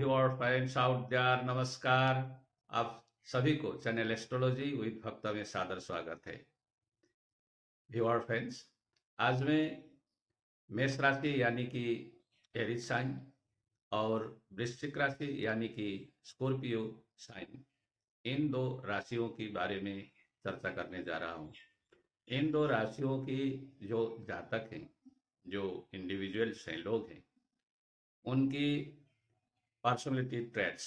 Viewer friends out there, नमस्कार। आप सभी को चैनल एस्ट्रोलॉजी विद भक्त में सादर स्वागत है। व्यूअर फ्रेंड्स, आज मैं मेष राशि यानी कि एरीज साइन और वृश्चिक राशि यानी कि स्कॉर्पियो साइन, इन दो राशियों के बारे में चर्चा करने जा रहा हूँ। इन दो राशियों की जो जातक हैं, जो इंडिविजुअल्स हैं, लोग हैं, उनकी पर्सनैलिटी ट्रेट्स,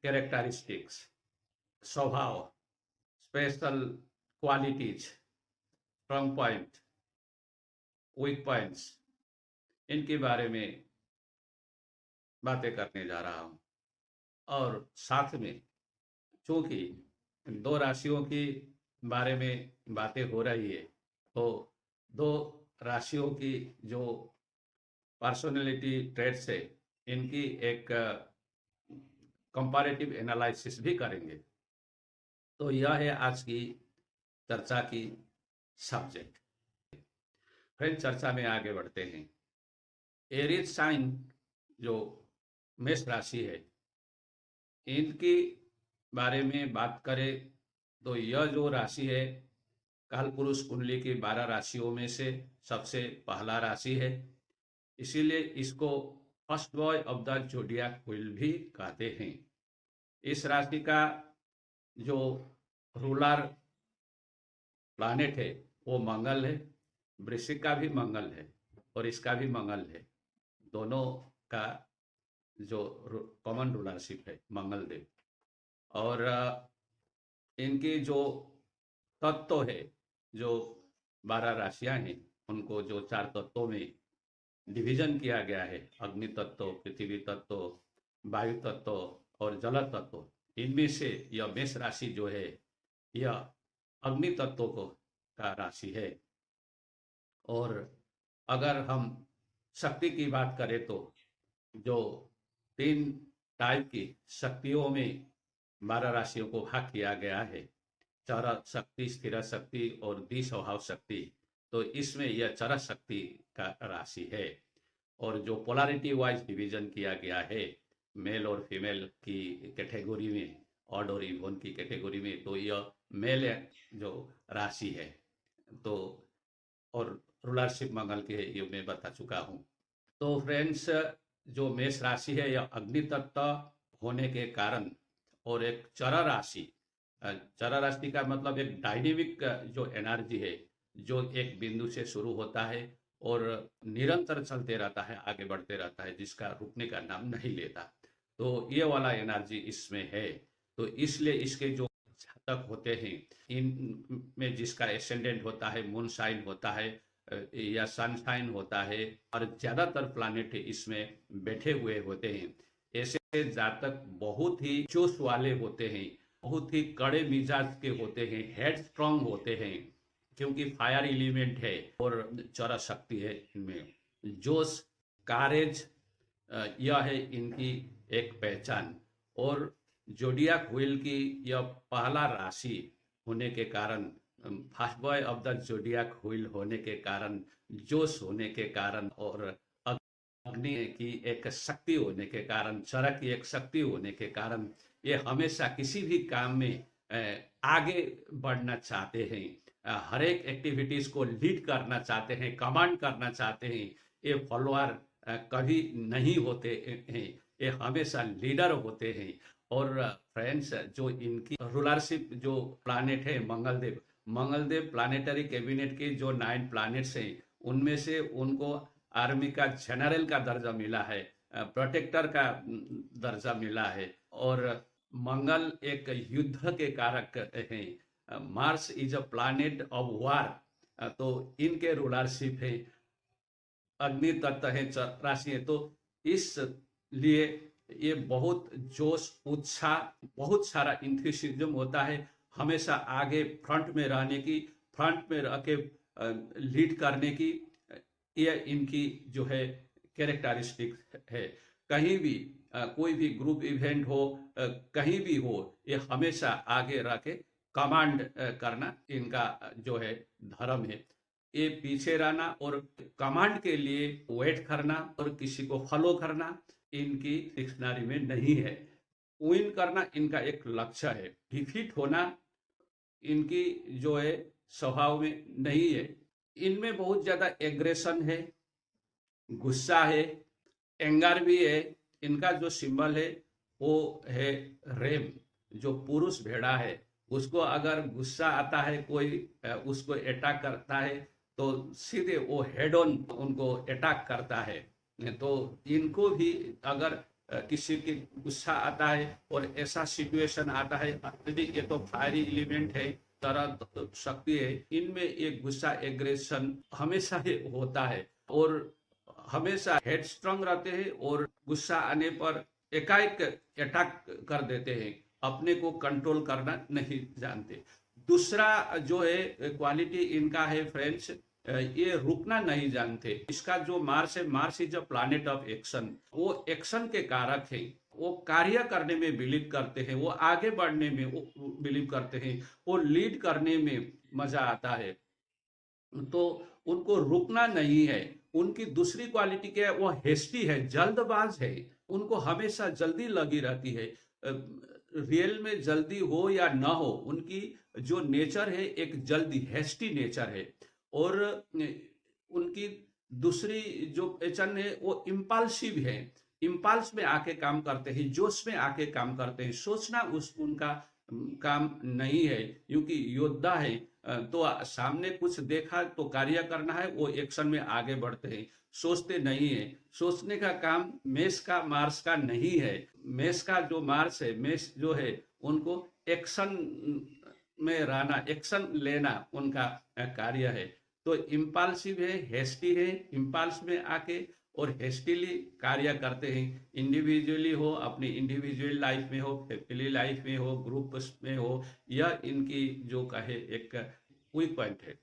कैरेक्टरिस्टिक्स, स्वभाव, special qualities, strong point, weak points, इनके बारे में बातें करने जा रहा हूँ। और साथ में चूंकि दो राशियों के बारे में बातें हो रही है, तो दो राशियों की जो पर्सनैलिटी ट्रेट्स है, इनकी एक कंपैरेटिव एनालिसिस भी करेंगे। तो यह है आज की चर्चा की सब्जेक्ट। फिर चर्चा में आगे बढ़ते हैं। एरीज साइन जो मेष राशि है, इनकी बारे में बात करें तो यह जो राशि है, कालपुरुष कुंडली की 12 राशियों में से सबसे पहला राशि है। इसीलिए इसको first boy of the जोडियाक wheel भी कहते हैं। इस राशि का जो रूलर प्लानेट है वो मंगल है। वृश्चिक का भी मंगल है और इसका भी मंगल है। दोनों का जो कॉमन रूलरशिप है मंगल देव। और इनकी जो तत्व है, जो 12 राशियां हैं, उनको जो 4 तत्वों में डिवीजन किया गया है, अग्नि तत्व, पृथ्वी तत्व, वायु तत्व और जल तत्व, इनमें से यह मेष राशि जो है, यह अग्नि तत्व को का राशि है। और अगर हम शक्ति की बात करें तो जो 3 टाइप की शक्तियों में 12 राशियों को भाग किया गया है, चर शक्ति, स्थिर शक्ति और द्विस्वभाव शक्ति, तो इसमें यह चर शक्ति का राशि है। और जो पोलैरिटी वाइज डिवीजन किया गया है मेल और फीमेल की कैटेगरी में, ऑड और इवन की कैटेगरी में, तो यह मेल जो राशि है। तो और रूलरशिप मंगल के ये मैं बता चुका हूँ। तो फ्रेंड्स, जो मेष राशि है, यह अग्नि तत्व होने के कारण और एक चर राशि, चर राशि का मतलब एक डायनेमिक जो एनर्जी है, जो एक बिंदु से शुरू होता है और निरंतर चलते रहता है, आगे बढ़ते रहता है, जिसका रुकने का नाम नहीं लेता। तो ये वाला एनर्जी इसमें है। तो इसलिए इसके जो जातक होते हैं, इनमें जिसका एसेंडेंट होता है, मून साइन होता है या सन साइन होता है, और ज्यादातर प्लानेट इसमें बैठे हुए होते हैं, ऐसे जातक बहुत ही जोश वाले होते हैं, बहुत ही कड़े मिजाज के होते हैं, हेड स्ट्रांग होते हैं, क्योंकि फायर एलिमेंट है और चर शक्ति है। इनमें जोश, कारेज, यह है इनकी एक पहचान। और जोडियाक व्हील की यह पहला राशि होने के कारण, first boy of the जोडियाक wheel होने के कारण, जोश होने के कारण और अग्नि की एक शक्ति होने के कारण, चरक की एक शक्ति होने के कारण, ये हमेशा किसी भी काम में आगे बढ़ना चाहते हैं, हर एक एक्टिविटीज को लीड करना चाहते हैं, कमांड करना चाहते हैं। ये फॉलोअर कभी नहीं होते हैं, ये हमेशा लीडर होते हैं। और फ्रेंड्स, जो इनकी रूलरशिप जो प्लानेट है मंगलदेव प्लानेटरी कैबिनेट के जो 9 प्लानेट्स हैं, उनमें से उनको आर्मी का जनरल का दर्जा मिला है, प्रोटेक्टर का दर्जा मिला है। और मंगल एक युद्ध के कारक हैं। Mars is a planet of war. तो इनके रूलरशिप है, अग्नि तत्व है, राशि है। तो इसलिए ये बहुत जोश, उत्साह, बहुत सारा इंथुसिज्म होता है, हमेशा आगे फ्रंट में रहने की, फ्रंट में रह के लीड करने की, ये इनकी जो है कैरेक्टरिस्टिक है। कहीं भी कोई भी ग्रुप इवेंट हो, कहीं भी हो, ये हमेशा आगे रह के कमांड करना इनका जो है धर्म है। ये पीछे रहना और कमांड के लिए वेट करना और किसी को फॉलो करना, इनकी डिक्शनरी में नहीं है। विन करना इनका एक लक्ष्य है, डिफीट होना इनकी जो है स्वभाव में नहीं है। इनमें बहुत ज्यादा एग्रेशन है, गुस्सा है, एंगर भी है। इनका जो सिंबल है वो है रेम। जो पुरुष भेड़ा है उसको अगर गुस्सा आता है, कोई उसको अटैक करता है तो सीधे वो हेड ऑन उनको अटैक करता है। तो इनको भी अगर किसी की गुस्सा आता है और ऐसा सिचुएशन आता है, ये तो फायरी एलिमेंट है, तरह शक्ति है, इनमें एक गुस्सा एग्रेशन हमेशा ही होता है और हमेशा हेडस्ट्रॉन्ग रहते हैं और गुस्सा आने पर एकाएक अटैक कर देते हैं, अपने को कंट्रोल करना नहीं जानते। दूसरा जो है क्वालिटी इनका है फ्रेंड्स, ये रुकना नहीं जानते। इसका जो मार्स है, Mars is a planet of action. वो एक्शन के कारक है, वो कार्य करने में बिलीव करते हैं, वो आगे बढ़ने में वो बिलीव करते हैं, वो लीड करने में मजा आता है। तो उनको रुकना नहीं है। उनकी दूसरी क्वालिटी क्या है, वो हेस्टी है, जल्दबाज है। उनको हमेशा जल्दी लगी रहती है। रियल में जल्दी हो या ना हो, उनकी जो नेचर है एक जल्दी हेस्टी नेचर है। और उनकी दूसरी जो पहचान है वो इम्पल्सिव है। इम्पल्स में आके काम करते हैं, जोश में आके काम करते हैं। सोचना उनका काम नहीं है, क्योंकि योद्धा है। तो सामने कुछ देखा तो कार्य करना है, वो एक्शन में आगे बढ़ते हैं, सोचते नहीं है। सोचने का काम मेष का मार्स का नहीं है। मेष का जो मार्स है, मेष जो है उनको एक्शन में रहना, एक्शन लेना उनका कार्य है। तो इम्पल्सिव है, हेस्टी है, इम्पल्स में आके और हेस्टिली कार्य करते हैं। इंडिविजुअली हो, अपनी इंडिविजुअल लाइफ में हो, फैमिली लाइफ में हो, ग्रुप में हो, यह इनकी जो कहे एक वीक पॉइंट है।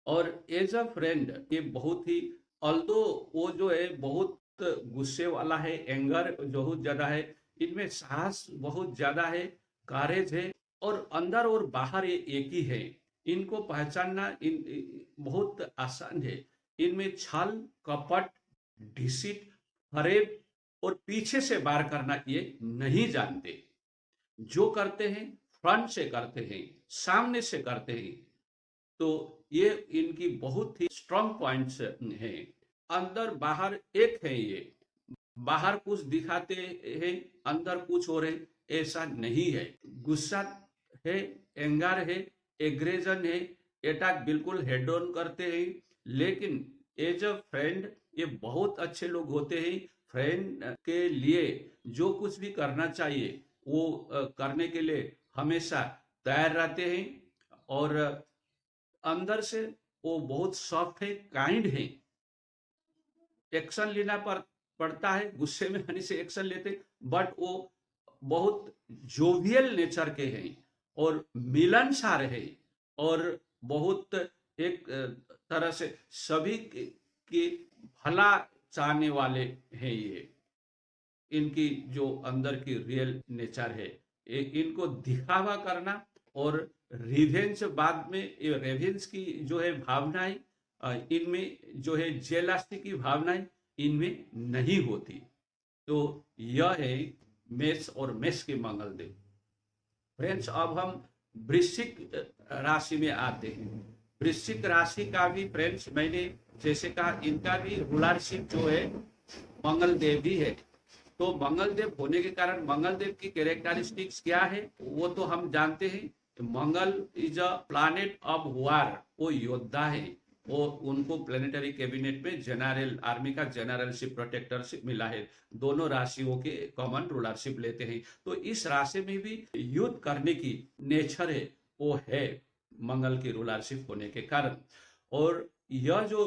और एज अ फ्रेंड ये बहुत ही, ऑल्दो वो जो है बहुत गुस्से वाला है, एंगर बहुत ज्यादा है, इनमें साहस बहुत ज्यादा है, कारेज है, और अंदर और बाहर ये एक ही है। इनको पहचानना बहुत आसान है। इनमें छल, कपट, डिसिट, फरेब और पीछे से वार करना ये नहीं जानते। जो करते हैं फ्रंट से करते हैं, सामने से करते हैं। तो ये इनकी बहुत ही स्ट्रॉन्ग पॉइंट्स हैं। अंदर बाहर एक है ये, बाहर कुछ दिखाते हैं, अंदर कुछ और है, ऐसा नहीं है। गुस्सा है, एंगर है, एग्रेजन है, अटैक बिल्कुल हेड ऑन करते हैं। लेकिन एज अ फ्रेंड ये बहुत अच्छे लोग होते हैं। फ्रेंड के लिए जो कुछ भी करना चाहिए वो करने के लिए हमेशा तैयार रहते हैं। और अंदर से वो बहुत सॉफ्ट है, काइंड है। एक्शन लेना पड़ता है, गुस्से में आने से एक्शन लेते, बट वो बहुत जोवियल नेचर के हैं और मिलनसार है और बहुत एक तरह से सभी की भला चाहने वाले हैं। ये इनकी जो अंदर की रियल नेचर है, इनको दिखावा करना और रिवेंज बाद में, रिवेंज की जो है भावनाएं इनमें जो है, जेलसी की भावनाएं इनमें नहीं होती। तो यह है मेष और मेष के मंगलदेव। फ्रेंड्स, अब हम वृश्चिक राशि में आते हैं। वृश्चिक राशि का भी फ्रेंड्स मैंने जैसे कहा, इनका भी रूलरशिप जो है मंगलदेव भी है। तो मंगलदेव होने के कारण मंगलदेव की कैरेक्टरिस्टिक्स क्या है वो तो हम जानते हैं। Mangal is a planet of war, वो योद्धा है। वो उनको प्लेनेटरी कैबिनेट में जनरल, आर्मी का जनरलशिप, प्रोटेक्टरशिप मिला है। दोनों राशियों के कॉमन रूलरशिप लेते हैं। तो इस राशि में भी युद्ध करने की नेचर है, वो है मंगल की रूलरशिप होने के कारण। और यह जो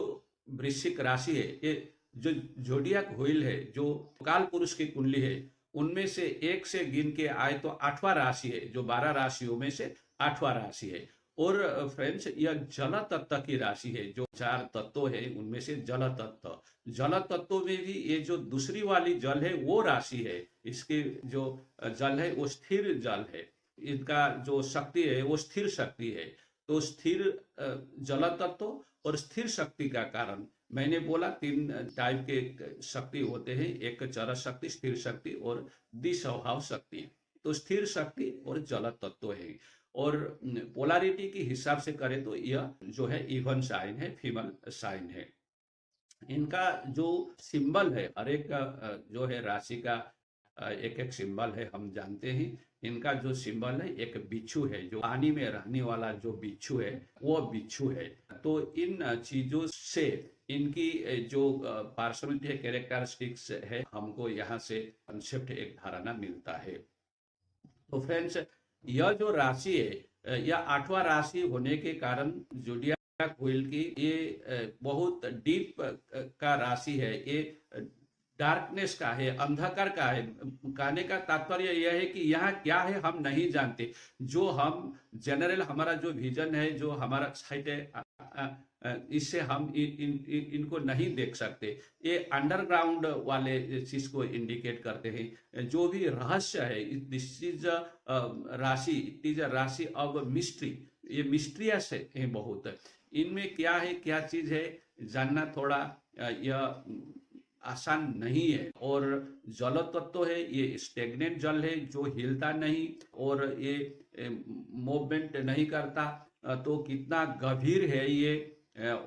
वृश्चिक राशि है, ये जो जोडियाक व्हील है, जो काल पुरुष की कुंडली है, उनमें से एक से गिन के आए तो 8वां राशि है, जो 12 राशियों में से 8वां राशि है। और फ्रेंड्स, यह जल तत्व की राशि है। जो 4 तत्व है उनमें से जल तत्व, जल तत्व में भी ये जो दूसरी वाली जल है वो राशि है। इसके जो जल है वो स्थिर जल है, इनका जो शक्ति है वो स्थिर शक्ति है। तो स्थिर जल तत्व और स्थिर शक्ति का कारण मैंने बोला तीन टाइप के शक्ति होते हैं, एक चरस शक्ति, स्थिर शक्ति और द्विस्वभाव शक्ति। तो स्थिर शक्ति और जल तत्व है, और पोलारिटी के हिसाब से करें तो यह जो है इवन साइन है, फीमेल साइन है। इनका जो सिंबल है, हर एक जो है राशि का एक एक सिंबल है, हम जानते हैं। इनका जो सिंबल है एक बिच्छू है, जो पानी में रहने वाला जो बिच्छू है वो बिच्छू है। तो इन चीजों से इनकी जो पर्सनैलिटी है, कैरेक्टरिस्टिक्स है, हमको यहाँ से कंसेप्ट एक धारणा मिलता है। तो फ्रेंड्स, यह जो राशि है, यह 8वां राशि होने के कारण जोडियाक व्हील की ये बहुत डीप का राशि है, ये डार्कनेस का है, अंधकार का है। कहने का तात्पर्य यह है कि यहाँ क्या है हम नहीं जानते। जो हम जनरल हमारा जो विजन है, जो हमारा साइट है, इससे हम इनको नहीं देख सकते। ये अंडरग्राउंड वाले चीज को इंडिकेट करते हैं। जो भी रहस्य है, दिस इज राशि, इट इज अ राशि ऑफ मिस्ट्री। ये मिस्ट्रियस है बहुत। इनमें क्या है, क्या चीज है, जानना थोड़ा यह आसान नहीं है। और जल तत्व है, ये स्टेगनेंट जल है जो हिलता नहीं और ये मूवमेंट नहीं करता। तो कितना गंभीर है ये,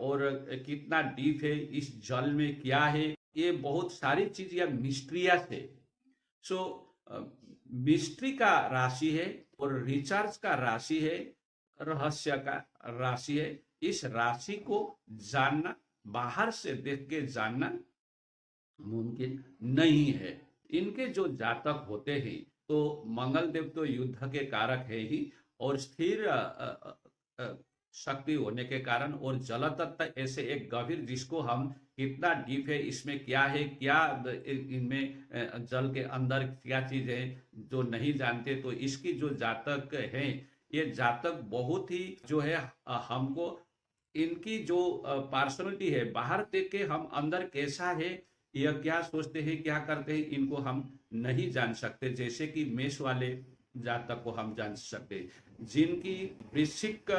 और कितना डीप है, इस जल में क्या है, ये बहुत सारी चीज या मिस्ट्रियस है। सो मिस्ट्री का राशि है और रिचार्ज का राशि है, रहस्य का राशि है। इस राशि को जानना, बाहर से देख के जानना मुमकिन नहीं है। इनके जो जातक होते हैं, तो मंगल देव तो युद्ध के कारक है ही, और स्थिर शक्ति होने के कारण, और जल तत्व ऐसे एक गंभीर, जिसको हम कितना डीप है, इसमें क्या है, क्या इनमें जल के अंदर क्या चीज है जो नहीं जानते। तो इसकी जो जातक है, ये जातक बहुत ही जो है हमको इनकी जो पर्सनैलिटी है, बाहर देख के हम अंदर कैसा है, यह क्या सोचते हैं, क्या करते हैं, इनको हम नहीं जान सकते। जैसे कि मेष वाले जातक को हम जान सकते हैं, जिनकी वृश्चिक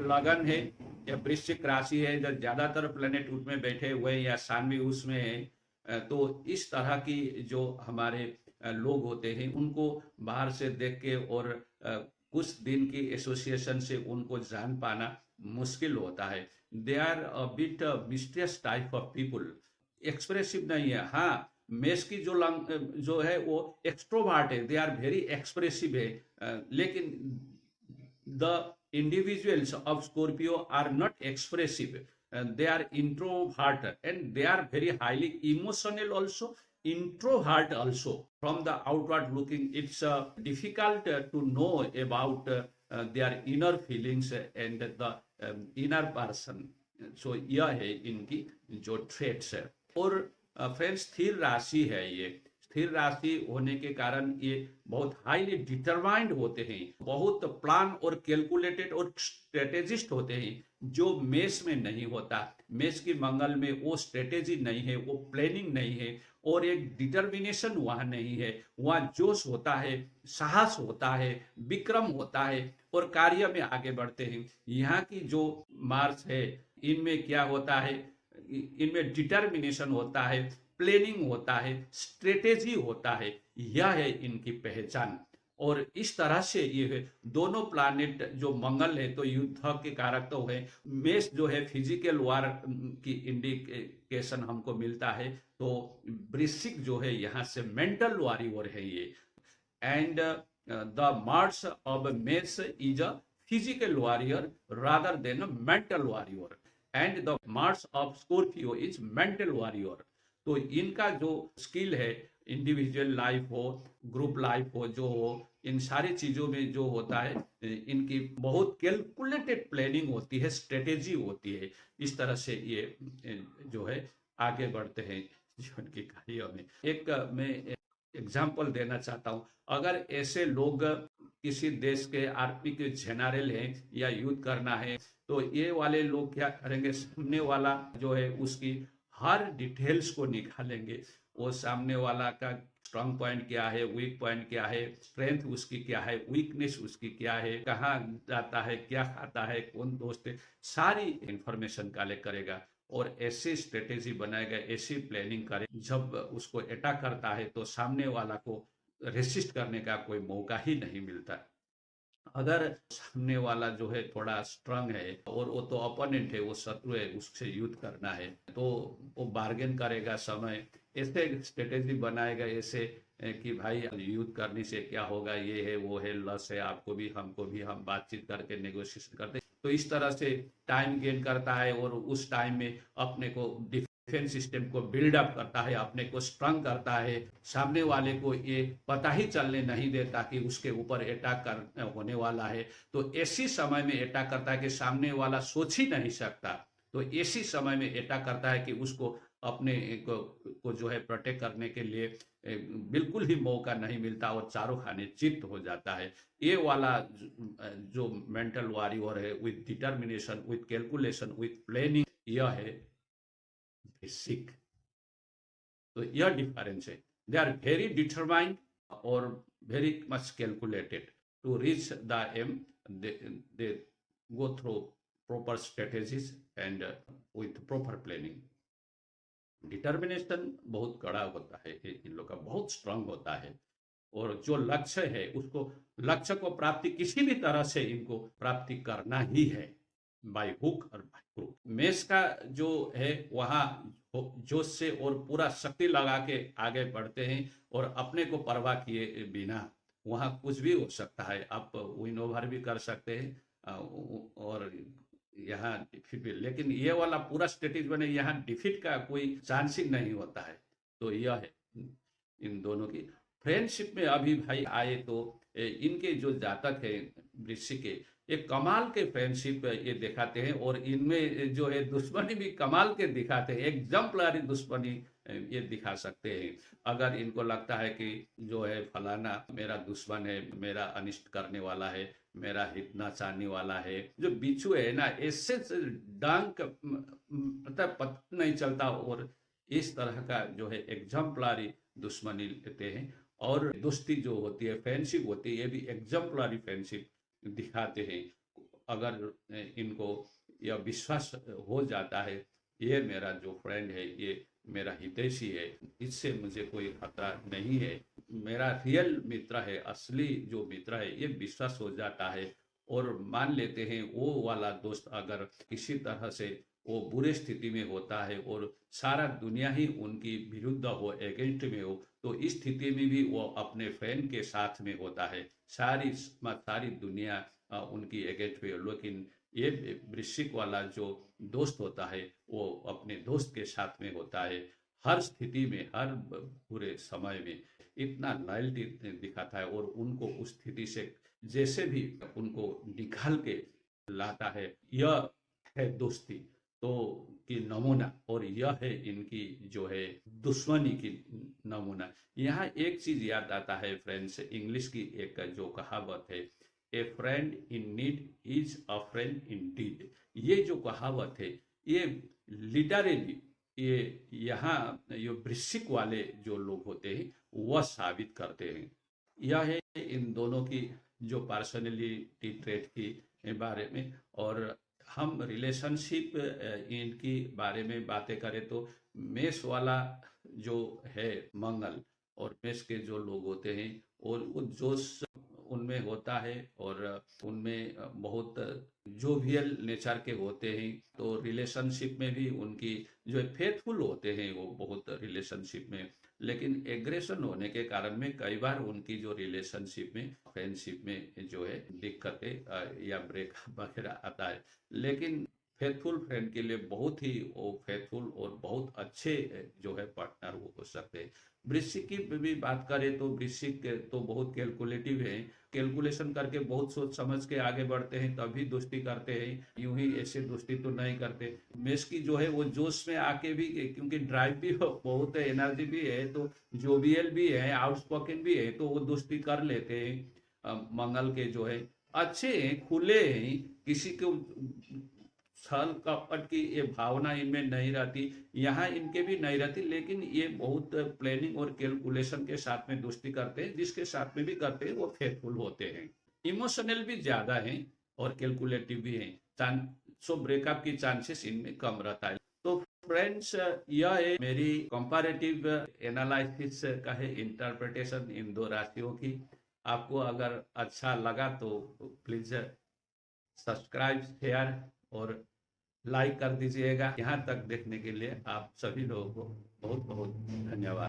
लगन है या वृश्चिक राशि है, जब ज्यादातर प्लेनेट उसमें बैठे हुए या सन भी उसमें है। तो इस तरह की जो हमारे लोग होते हैं, उनको बाहर से देख के और कुछ दिन की एसोसिएशन से उनको जान पाना मुश्किल होता है। They are a bit mysterious type of people, expressive नहीं है। हाँ, मेष की जो है वो एक्सट्रोवर्ट है, दे आर वेरी एक्सप्रेसिव है। लेकिन the individuals of Scorpio are not expressive, they are introvert and they are very highly emotional also, introvert also. From the outward looking, it's difficult to know about their inner feelings and the inner person. So यह है इनकी जो traits है। और friends, स्थिर राशि है, ये स्थिर राशि होने के कारण ये बहुत हाईली डिटरमाइंड होते हैं, बहुत प्लान और कैलकुलेटेड और स्ट्रेटेजिस्ट होते हैं, जो मेष में नहीं होता। मेष की मंगल में वो स्ट्रेटेजी नहीं है, वो प्लानिंग नहीं है, और एक डिटर्मिनेशन वहां नहीं है। वहां जोश होता है, साहस होता है, विक्रम होता है, और कार्य में आगे बढ़ते हैं। यहाँ की जो मार्च है, इनमें क्या होता है, इनमें डिटर्मिनेशन होता है, प्लानिंग होता है, स्ट्रेटेजी होता है। यह है इनकी पहचान। और इस तरह से ये है, दोनों प्लैनेट जो मंगल है तो युद्ध के कारक तो है, मेष जो है फिजिकल वार की इंडिकेशन हमको मिलता है, तो वृश्चिक जो है यहाँ से मेंटल वॉरियर है ये। एंड द मार्स ऑफ मेष is a physical warrior rather than a mental warrior, and the Mars of Scorpio is mental warrior. तो इनका जो स्किल है, इंडिविजुअल लाइफ हो, ग्रुप लाइफ हो, जो हो, इन सारी चीजों में जो होता है, इनकी बहुत कैलकुलेटेड प्लानिंग होती है, स्ट्रेटेजी होती है। इस तरह से ये जो है आगे बढ़ते हैं जीवन के कार्यों में। एक मैं एग्जाम्पल देना चाहता हूं, अगर ऐसे लोग किसी देश के आर्मी के जनरल हैं या युद्ध करना है, तो ये वाले लोग क्या करेंगे, सामने वाला जो है उसकी हर डिटेल्स को निकालेंगे। वो सामने वाला का स्ट्रॉन्ग पॉइंट क्या है, वीक पॉइंट क्या है, स्ट्रेंथ उसकी क्या है, वीकनेस उसकी क्या है, कहाँ जाता है, क्या खाता है, कौन दोस्त है, सारी इंफॉर्मेशन कलेक्ट करेगा। और ऐसी स्ट्रेटेजी बनाएगा, ऐसी प्लानिंग करे, जब उसको अटैक करता है तो सामने वाला को रेसिस्ट करने का कोई मौका ही नहीं मिलता। अगर सामने वाला जो है थोड़ा स्ट्रांग है और वो तो अपोनेंट है, वो शत्रु है, उससे युद्ध करना है, तो वो बार्गेन करेगा, समय ऐसे स्ट्रेटेजी बनाएगा, ऐसे कि भाई युद्ध करने से क्या होगा, ये है वो है, लस है, आपको भी हमको भी, हम बातचीत करके नेगोशिएशन करते, तो इस तरह से टाइम गेन करता है और उस टाइम में अपने को डिफेंस सिस्टम को बिल्ड अप करता है, अपने को स्ट्रांग करता है, सामने वाले को ये पता ही चलने नहीं देता कि उसके ऊपर अटैक कर होने वाला है। तो ऐसी समय में अटैक करता है कि सामने वाला सोच ही नहीं सकता, तो ऐसी समय में अटैक करता है कि उसको अपने को जो है प्रोटेक्ट करने के लिए बिल्कुल ही मौका नहीं मिलता और चारों खाने चित्त हो जाता है। ये वाला जो मेंटल वॉरियर है, with determination, with calculation, with planning, यह है बेसिक। तो यह डिफरेंस है। दे आर वेरी डिटरमाइंड और very much calculated to reach the aim. They go through proper strategies and with proper planning। Determination बहुत कड़ा होता है, इन लोग का बहुत स्ट्रांग होता है, और जो लक्ष्य है उसको, लक्ष्य को प्राप्ति किसी भी तरह से इनको प्राप्ति करना ही है, बाय हुक और बाय क्रूक। मेष का जो है वहाँ जोश से और पूरा शक्ति लगा के आगे बढ़ते हैं और अपने को परवाह किए बिना, वहाँ कुछ भी हो सकता है, आप विन ओवर भी कर सकते हैं और यहाँ डिफीट भी, लेकिन ये वाला पूरा स्ट्रेटेजी बने, यहाँ डिफीट का कोई चांस ही नहीं होता है। तो यह है इन दोनों की फ्रेंडशिप में। अभी भाई आए तो इनके जो जातक है वृश्चिक के, एक कमाल के फ्रेंडशिप ये दिखाते हैं, और इनमें जो है दुश्मनी भी कमाल के दिखाते हैं, एक एग्जाम्पलरी दुश्मनी ये दिखा सकते हैं। अगर इनको लगता है कि जो है फलाना मेरा दुश्मन है, मेरा अनिष्ट करने वाला है, मेरा हित ना चाहने वाला है, जो बिच्छू है ना, ऐसे डांग मतलब पता नहीं चलता, और इस तरह का जो है एग्जाम्पलरी दुश्मनी लेते हैं। और दोस्ती जो होती है, फ्रेंडशिप होती है, ये भी एग्जाम्पलरी फ्रेंडशिप दिखाते हैं। अगर इनको यह विश्वास हो जाता है, ये मेरा जो फ्रेंड है ये मेरा हितैषी है, इससे मुझे कोई खतरा नहीं है, मेरा रियल मित्र है, असली जो मित्र है, ये विश्वास हो जाता है, और मान लेते हैं वो वाला दोस्त अगर किसी तरह से वो बुरे स्थिति में होता है और सारा दुनिया ही उनकी विरुद्ध हो, एगेंस्ट में हो, तो इस स्थिति में भी वो अपने फ्रेंड के साथ में होता है, सारी दुनिया उनकी एगेंस्ट में, लेकिन ये वृश्चिक वाला जो दोस्त होता है वो अपने दोस्त के साथ में होता है, हर स्थिति में, हर बुरे समय में इतना लॉयल्टी दिखाता है, और उनको उस स्थिति से जैसे भी उनको निकाल के लाता है। यह है दोस्ती तो की नमूना, और यह है इनकी जो है दुश्मनी की नमूना। यहाँ एक चीज याद आता है फ्रेंड्स, इंग्लिश की एक जो कहावत है, a friend in need is a friend indeed. ये जो कहावत है ये लिटरली ये यहाँ ये वृश्चिक वाले जो लोग होते हैं वह साबित करते हैं। यह है इन दोनों की जो पर्सनैलिटी ट्रेट की बारे में। और हम रिलेशनशिप इनकी बारे में बातें करें तो मेष वाला जो है मंगल, और मेष के जो लोग होते हैं और वो जोश उनमें होता है, और उनमें बहुत जोवियल नेचर के होते हैं, तो रिलेशनशिप में भी उनकी जो फेथफुल होते हैं वो बहुत रिलेशनशिप में, लेकिन एग्रेशन होने के कारण में कई बार उनकी जो रिलेशनशिप में, फ्रेंडशिप में जो है दिक्कतें या ब्रेकअप वगैरह आता है। लेकिन फेथफुल फ्रेंड के लिए बहुत ही वो फेथफुल और बहुत अच्छे जो है पार्टनर वो हो सकते हैं। वृश्चिक की भी बात करें तो वृश्चिक तो बहुत कैलकुलेटिव है, कैलकुलेशन करके बहुत सोच समझ के आगे बढ़ते हैं, तभी दोस्ती करते हैं, यूं ही ऐसे दोस्ती तो नहीं करते। मेष की जो है वो जोश में आके भी, क्योंकि ड्राइव भी बहुत है, एनर्जी भी है, तो जोवियल भी है, आउटस्पोकन भी है, तो वो दोस्ती कर लेते हैं। मंगल के जो है अच्छे हैं, खुले हैं, किसी को छल कपट की ये भावना इनमें नहीं रहती, यहाँ इनके भी नहीं रहती, लेकिन ये बहुत प्लानिंग और कैलकुलेशन के साथ में दोस्ती करते हैं, जिसके साथ में भी करते हैं वो फेथफुल होते हैं। इमोशनल भी ज्यादा हैं और कैलकुलेटिव भी हैं, सो ब्रेकअप की चांसेस इनमें कम रहता है। तो फ्रेंड्स, यह है मेरी कंपैरेटिव एनालिसिस का है इंटरप्रिटेशन इन दो राशियों की। आपको अगर अच्छा लगा तो प्लीज सब्सक्राइब, शेयर और लाइक कर दीजिएगा। यहाँ तक देखने के लिए आप सभी लोगों को बहुत बहुत धन्यवाद।